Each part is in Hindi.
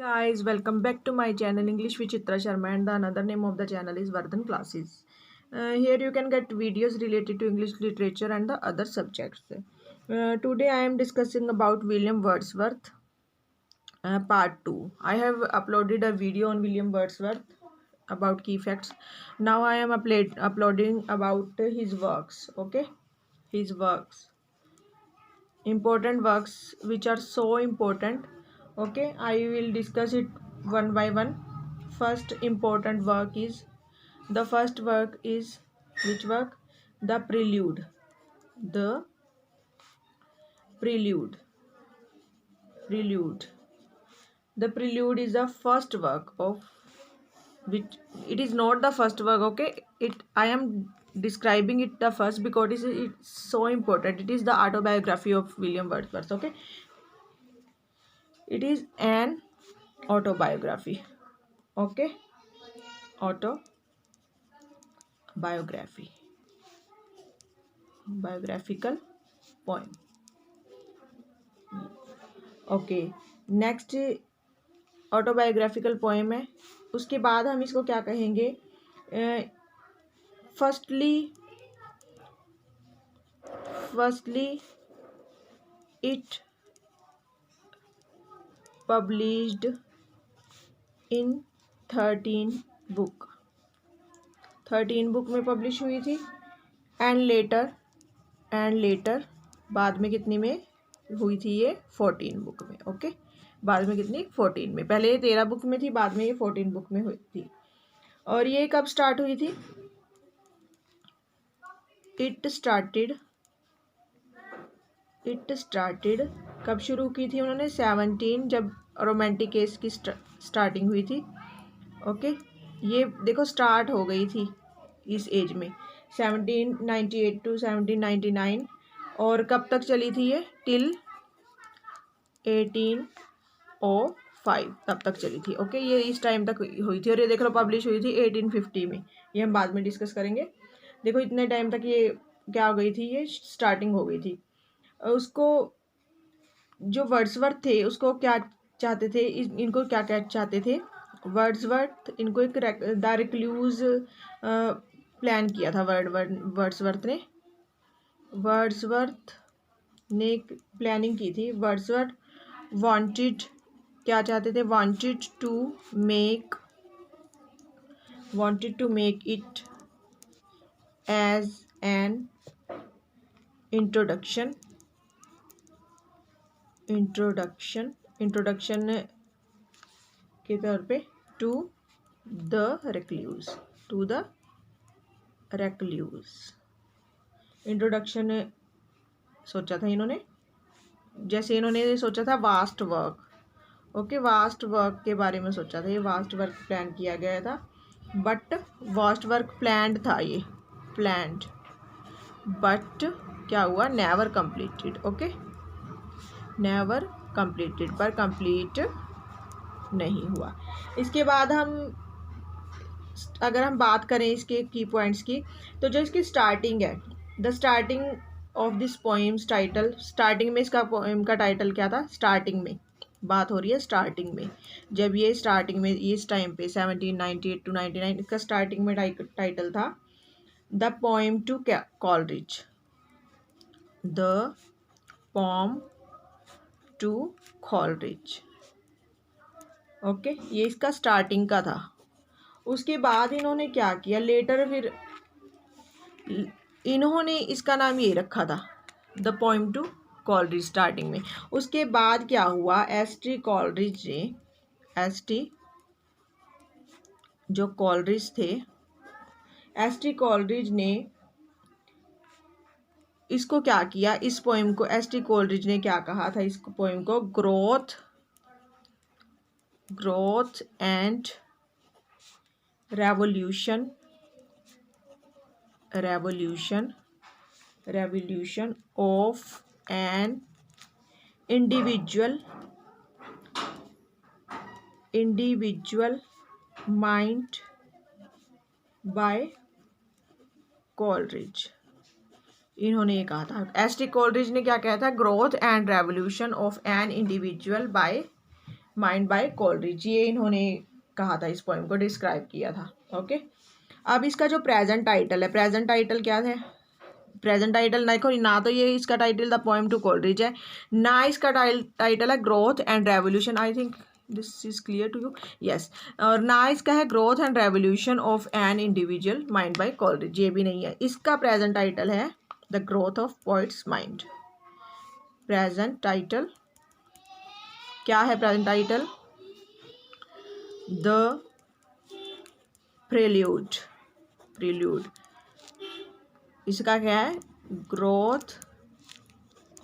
Guys, welcome back to my channel English with Chitra Sharma, and the another name of the channel is Vardhan Classes. Here you can get videos related to English literature and the other subjects. Today I am discussing about William Wordsworth, part 2. I have uploaded a video on William Wordsworth about key facts. Now I am uploading about his works. Okay, his works, important works which are so important. Okay, I will discuss it one by one. First important work is, the first work is, which work? The prelude. The prelude. Prelude. The prelude is the first work of which, it is not the first work. Okay, it, I am describing it the first because it's so important. It is the autobiography of William Wordsworth. Okay, it is an autobiography. Okay, autobiography, biographical poem. Okay, next autobiographical poem है। उसके बाद हम इसको क्या कहेंगे? Firstly it published in 13 book में पब्लिश हुई थी। एंड लेटर बाद में कितनी में हुई थी? ये 14 बुक में। ओके, बाद में कितनी? 14 में। पहले ये 13 बुक में थी, बाद में ये 14 बुक में हुई थी। और ये कब स्टार्ट हुई थी? इट स्टार्टेड कब शुरू की थी उन्होंने? 17, जब रोमांटिक केस की स्टार्टिंग हुई थी। ओके, ये देखो स्टार्ट हो गई थी इस एज में, 1798 टू 1799। और कब तक चली थी ये? टिल 1805 तब तक चली थी। ओके, ये इस टाइम तक हुई थी। और ये देख लो पब्लिश हुई थी 1850 में। ये हम बाद में डिस्कस करेंगे। देखो इतने टाइम तक ये क्या हो गई थी? ये स्टार्टिंग हो गई थी। उसको जो वर्ड्सवर्थ थे उसको क्या चाहते थे? इनको क्या क्या चाहते थे? वर्ड्सवर्थ इनको एक द रिक्लूज प्लान किया था। वर्ड्सवर्थ ने एक प्लानिंग की थी। वर्ड्सवर्थ वांटेड, क्या चाहते थे? Wanted to make it as an introduction के तौर पे टू द रेक्ल्यूज। इंट्रोडक्शन सोचा था इन्होंने। जैसे इन्होंने सोचा था vast work. Okay, vast work के बारे में सोचा था। ये वास्ट वर्क प्लान किया गया था, बट वास्ट वर्क प्लान्ड था, ये प्लान्ड, बट क्या हुआ? Never completed. Okay, never completed, पर कंप्लीट नहीं हुआ। इसके बाद अगर हम बात करें इसके की पॉइंट्स की, तो जो इसकी स्टार्टिंग है, the starting of this poems title, starting में इसका पोएम का टाइटल क्या था? स्टार्टिंग में बात हो रही है, स्टार्टिंग में, जब ये स्टार्टिंग में इस टाइम पे 1798 टू 99, इसका स्टार्टिंग में टाइटल था the poem to Coleridge. The poem to Coleridge. Okay, ये इसका स्टार्टिंग का था। उसके बाद इन्होंने क्या किया? लेटर फिर इन्होंने इसका नाम ये रखा था the poem to Coleridge starting में। उसके बाद क्या हुआ? एसटी जो कॉलरिज थे, एसटी कॉलरिज ने इसको क्या किया? इस पोएम को एसटी कॉलरिज ने क्या कहा था? इस पोएम को growth and revolution of an individual mind bye Coleridge. इन्होंने ये कहा था, एसटी कॉलरिज ने क्या कहा था? Growth and revolution of an individual by mind by Coleridge, ये इन्होंने कहा था, इस पोएम को डिस्क्राइब किया था। ओके, अब इसका जो प्रेजेंट टाइटल है, प्रेजेंट टाइटल क्या है? प्रेजेंट टाइटल देखो, ना तो ये इसका title the poem to Coleridge है, ना इसका टाइटल है growth and revolution. I think this is clear to you, yes. और ना इसका है growth and revolution of an individual mind by Coleridge, ये भी नहीं है। इसका प्रेजेंट टाइटल है the growth of poet's mind. Present title क्या है? Present title the prelude, prelude. इसका क्या है? ग्रोथ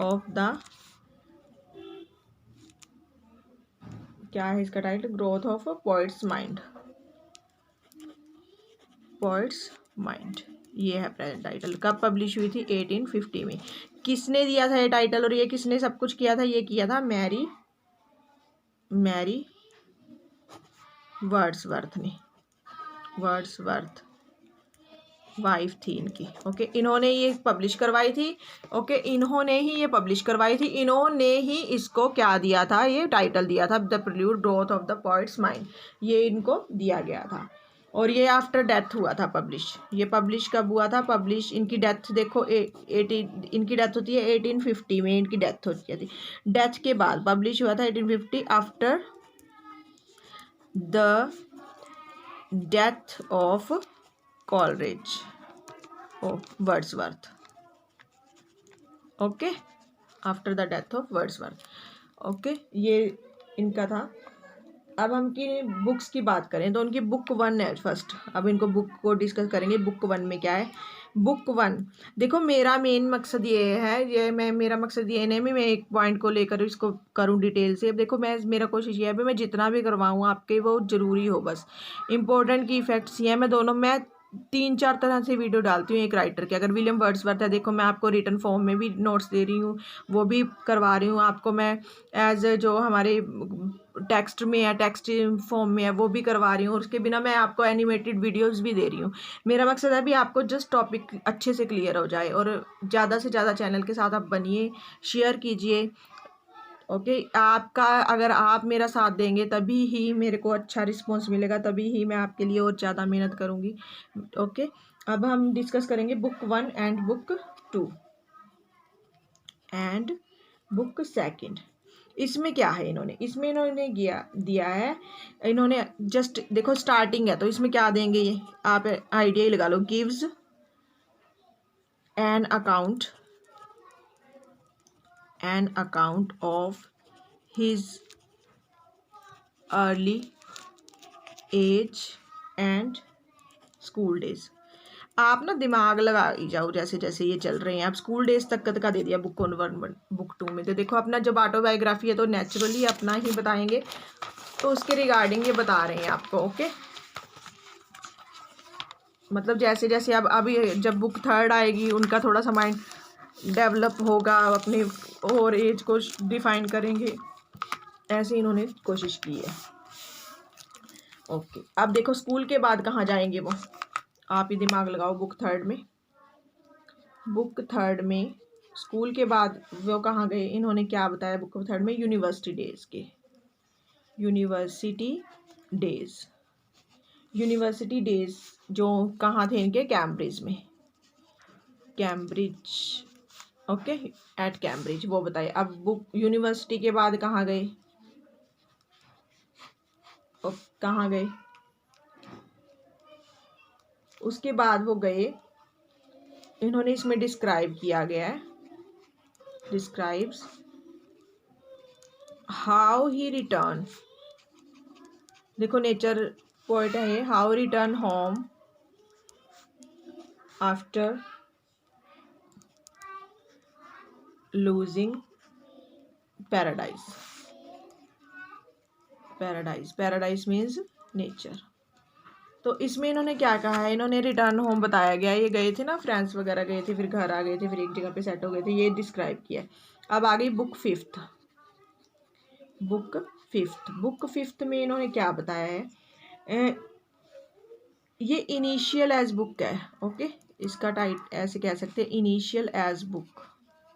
ऑफ द, क्या है इसका title? Growth of poet's mind, poets mind, ये है प्रेजेंट टाइटल। कब पब्लिश हुई थी? 1850 में। किसने दिया था ये टाइटल और ये किसने सब कुछ किया था? ये किया था मैरी वर्ड्सवर्थ ने, वर्ड्सवर्थ वाइफ थी इनकी। ओके, इन्होंने ये पब्लिश करवाई थी। ओके, इन्होंने ही ये पब्लिश करवाई थी, इन्होंने ही इसको क्या दिया था? ये टाइटल दिया था, the prelude growth of the poets mind, ये इनको दिया गया था। और ये आफ्टर डेथ हुआ था पब्लिश। ये पब्लिश कब हुआ था? पब्लिश, इनकी डेथ देखो, इनकी डेथ होती है 1850 में, इनकी डेथ होती थी। डेथ के बाद पब्लिश हुआ था 1850, after the death of Coleridge Wordsworth. Okay, after the death of Wordsworth. Okay, ये इनका था। अब हम की बुक्स की बात करें तो उनकी बुक 1 है फर्स्ट। अब इनको बुक को डिस्कस करेंगे। बुक 1 में क्या है? बुक 1 देखो, मेरा मेन मकसद ये है, मेरा मकसद ये नहीं, मैं एक पॉइंट को लेकर इसको करूं डिटेल से। अब देखो, मेरा कोशिश ये है भी मैं जितना भी करवाऊँ आपके वो ज़रूरी हो, बस इंपॉर्टेंट की फैक्ट्स ये हैं। मैं दोनों, मैं 3-4 तरह से वीडियो डालती हूँ एक राइटर के। अगर विलियम वर्ड्सवर्थ है, देखो मैं आपको रिटन फॉर्म में भी नोट्स दे रही हूँ, वो भी करवा रही हूँ आपको मैं, एज जो हमारे टेक्स्ट में है, टेक्स्ट फॉर्म में है, वो भी करवा रही हूँ। और उसके बिना मैं आपको एनिमेटेड वीडियोस भी दे रही हूँ। मेरा मकसद है भी आपको जस्ट टॉपिक अच्छे से क्लियर हो जाए, और ज़्यादा से ज़्यादा चैनल के साथ आप बनिए, शेयर कीजिए। ओके, आपका, अगर आप मेरा साथ देंगे तभी ही मेरे को अच्छा रिस्पॉन्स मिलेगा, तभी ही मैं आपके लिए और ज़्यादा मेहनत करूँगी। ओके, अब हम डिस्कस करेंगे book 1 and book 2 and book 2। इसमें क्या है? इसमें इन्होंने दिया है, इन्होंने जस्ट देखो स्टार्टिंग है तो इसमें क्या देंगे, ये आप आइडिया ही लगा लो। Gives an account of his early age and school days. आप ना दिमाग लगा ही जाओ, जैसे जैसे ये चल रहे हैं। आप स्कूल डेज तक का दे दिया बुक 1, बुक 2 में। तो देखो, अपना जब ऑटोबायोग्राफी है तो नेचुरली अपना ही बताएंगे, तो उसके रिगार्डिंग ये बता रहे हैं आपको। ओके, मतलब जैसे जैसे अब अभी जब बुक 3 आएगी, उनका थोड़ा सा माइंड डेवलप होगा, अपने और एज को डिफाइन करेंगे, ऐसे इन्होंने कोशिश की है। ओके, अब देखो स्कूल के बाद कहाँ जाएंगे वो, आप ही दिमाग लगाओ। बुक 3 में, बुक 3 में स्कूल के बाद वो कहाँ गए? इन्होंने क्या बताया बुक 3 में? यूनिवर्सिटी डेज के, यूनिवर्सिटी डेज जो कहाँ थे इनके? कैम्ब्रिज में, कैम्ब्रिज। ओके, एट कैम्ब्रिज, वो बताए। अब बुक यूनिवर्सिटी के बाद कहाँ गए? कहाँ गए? उसके बाद वो गए, इन्होंने इसमें डिस्क्राइब किया गया है, डिस्क्राइब्स हाउ ही रिटर्न। देखो नेचर पोएट है ये। How return home after losing paradise. Paradise means nature. तो इसमें इन्होंने क्या कहा है? इन्होंने रिटर्न होम बताया गया। ये गए थे ना, फ्रांस वगैरह गए थे, फिर घर आ गए थे, फिर एक जगह पे सेट हो गए थे, ये डिस्क्राइब किया है। अब आ गई बुक 5। बुक फिफ्थ में इन्होंने क्या बताया है? ये इनिशियल एज बुक है। ओके, इसका टाइट ऐसे कह सकते हैं, initial age book.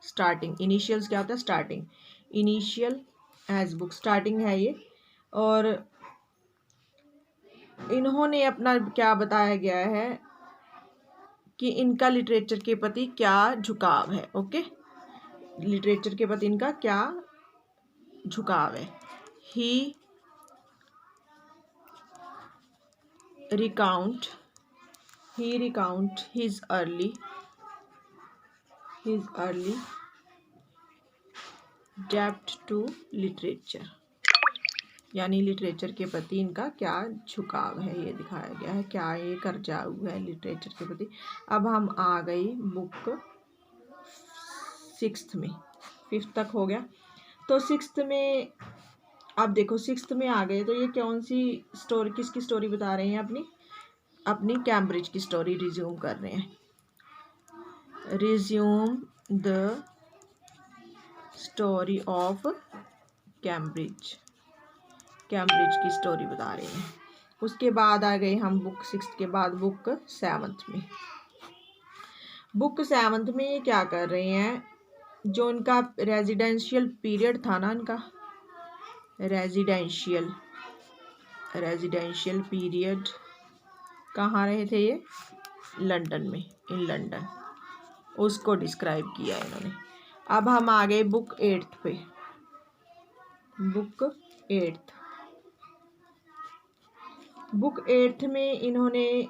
Starting, initials क्या होता है? Starting, initial age book, starting है ये। और इन्होंने अपना क्या बताया गया है कि इनका लिटरेचर के प्रति क्या झुकाव है। ओके, लिटरेचर के प्रति इनका क्या झुकाव है। ही recount his early debt to literature, यानी लिटरेचर के प्रति इनका क्या झुकाव है ये दिखाया गया है, क्या ये कर्जा हुआ है लिटरेचर के प्रति। अब हम आ गई बुक 6 में, 5th तक हो गया। तो 6th में अब देखो 6th में आ गए, तो ये कौन सी स्टोरी, किसकी स्टोरी बता रहे हैं? अपनी कैम्ब्रिज की स्टोरी रिज्यूम कर रहे हैं। Resume the story of Cambridge की स्टोरी बता रहे हैं। उसके बाद आ गए हम बुक 6 के बाद बुक 7 में। बुक 7 में ये क्या कर रहे हैं, जो इनका रेजिडेंशियल पीरियड था ना, इनका रेजिडेंशियल पीरियड कहाँ रहे थे ये? लंदन में, इन लंदन, उसको डिस्क्राइब किया इन्होंने। अब हम आ गए बुक 8 पे। बुक 8 में इन्होंने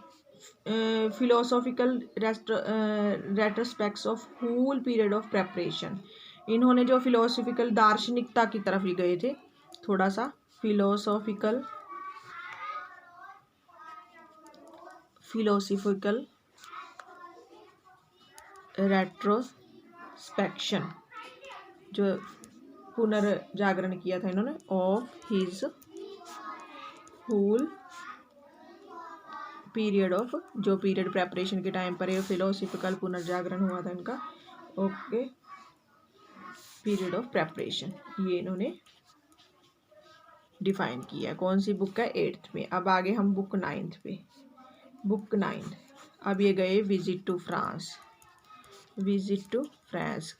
philosophical retrospects of whole period of preparation, इन्होंने जो फिलोसॉफिकल दार्शनिकता की तरफ ही गए थे, थोड़ा सा फिलोसॉफिकल रेट्रोस्पेक्शन, जो पुनर्जागरण किया था इन्होंने of his whole period of, जो पीरियड प्रेपरेशन के टाइम पर ये फिलोसॉफिकल पुनर्जागरण हुआ था इनका। ओके, पीरियड ऑफ प्रेपरेशन ये इन्होंने डिफाइन किया। कौन सी बुक है? 8th में। अब आगे हम बुक 9 पे। बुक 9, अब ये गए विजिट टू फ्रांस।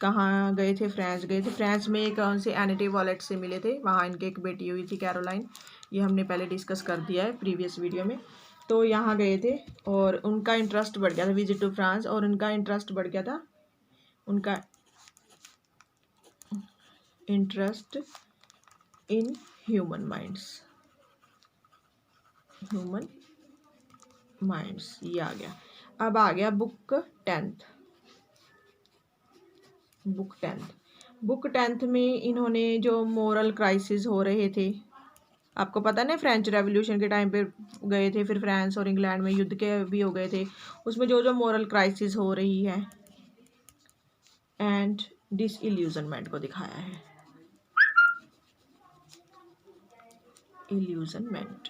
कहाँ गए थे? फ्रांस गए थे। फ्रांस में कौन से एनिटी वॉलेट से मिले थे? वहाँ इनके एक बेटी हुई थी कैरोलाइन, ये हमने पहले डिस्कस कर दिया है प्रीवियस वीडियो में। तो यहाँ गए थे और उनका इंटरेस्ट बढ़ गया था, विजिट टू फ्रांस, और उनका इंटरेस्ट बढ़ गया था, उनका इंटरेस्ट इन ह्यूमन माइंड्स, ये आ गया। अब आ गया बुक 10। बुक 10 में इन्होंने जो मोरल क्राइसिस हो रहे थे, आपको पता है ना, फ्रेंच रेवोल्यूशन के टाइम पे गए थे, फिर फ्रांस और इंग्लैंड में युद्ध के भी हो गए थे, उसमें जो मोरल क्राइसिस हो रही है एंड डिसइल्यूजनमेंट को दिखाया है। इल्यूजनमेंट,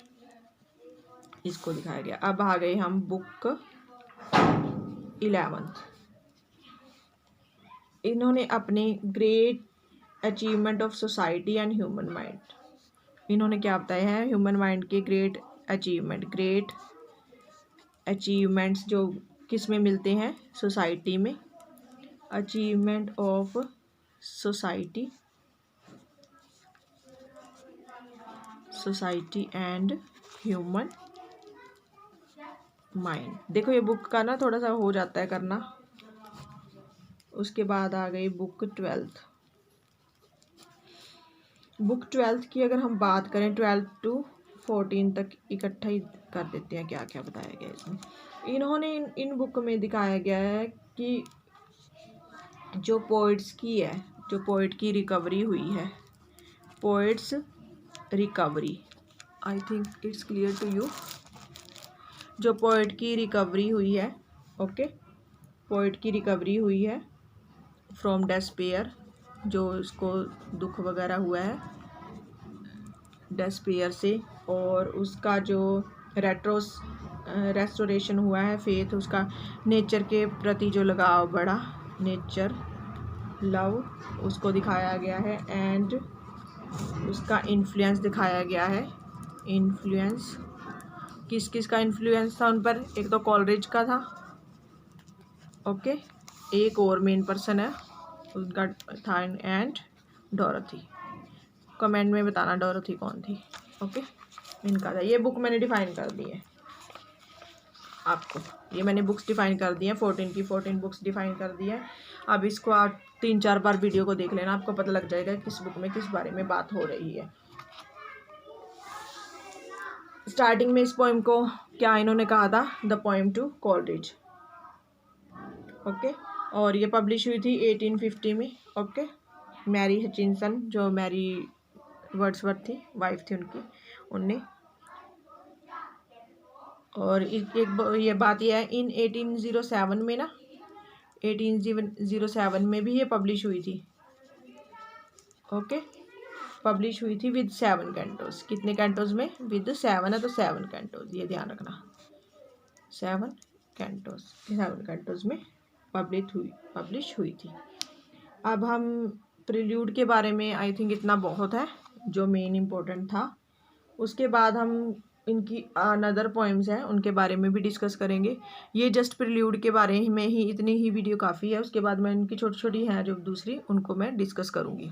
इसको दिखाया गया। अब आ गए हम बुक 11। इन्होंने अपने great achievement of society and human mind, इन्होंने क्या बताया है? ह्यूमन माइंड के ग्रेट अचीवमेंट्स जो किस में मिलते हैं? सोसाइटी में। Achievement of society and human mind. देखो ये बुक का ना थोड़ा सा हो जाता है करना। उसके बाद आ गई बुक 12। बुक 12 की अगर हम बात करें, 12 to 14 तक इकट्ठा ही कर देते हैं, क्या क्या बताया गया इसमें। इन्होंने इन बुक में दिखाया गया है कि जो पोइट्स की है, जो पोइट की रिकवरी हुई है, poet's recovery, I think it's clear to you, जो पोइट की रिकवरी हुई है, ओके, पोइट की रिकवरी हुई है फ्रॉम डेस्पेयर, जो उसको दुख वगैरह हुआ है डेस्पेयर से, और उसका जो रेस्टोरेशन हुआ है फेथ, उसका नेचर के प्रति जो लगाव बढ़ा, नेचर लव, उसको दिखाया गया है, एंड उसका इन्फ्लुएंस दिखाया गया है। इन्फ्लुएंस किस किस का इन्फ्लुएंस था उन पर? एक तो कॉलरिज का था, ओके, एक और मेन पर्सन है उनका था, एंड डोरथी। कमेंट में बताना डोरोथी कौन थी। ओके, इनका था। ये बुक मैंने डिफाइन कर दी है आपको, ये मैंने बुक्स डिफाइन कर दी हैं, 14 की 14 बुक्स डिफाइन कर दी है। अब इसको आप 3-4 बार वीडियो को देख लेना, आपको पता लग जाएगा किस बुक में किस बारे में बात हो रही है। स्टार्टिंग में इस पोएम को क्या इन्होंने कहा था, the poem to Coleridge. Okay, और ये पब्लिश हुई थी 1850 में। ओके, मैरी हचिनसन, जो मैरी वर्ड्सवर्थ थी, वाइफ थी उनकी, उनने। और एक ये बात यह है, इन 1807 में ना, 1807 में भी ये पब्लिश हुई थी। ओके, पब्लिश हुई थी विद 7 कैंटोज। कितने कैंटोज में? विद 7 है तो 7 कैंटोज, ये ध्यान रखना। 7 कैंटोज में पब्लिश हुई थी। अब हम प्रिल्यूड के बारे में, आई थिंक इतना बहुत है जो मेन इम्पोर्टेंट था। उसके बाद हम इनकी अनदर पोएम्स हैं, उनके बारे में भी डिस्कस करेंगे। ये जस्ट प्रिल्यूड के बारे में ही इतनी ही वीडियो काफ़ी है। उसके बाद मैं इनकी छोटी छोटी हैं जो दूसरी, उनको मैं डिस्कस करूँगी।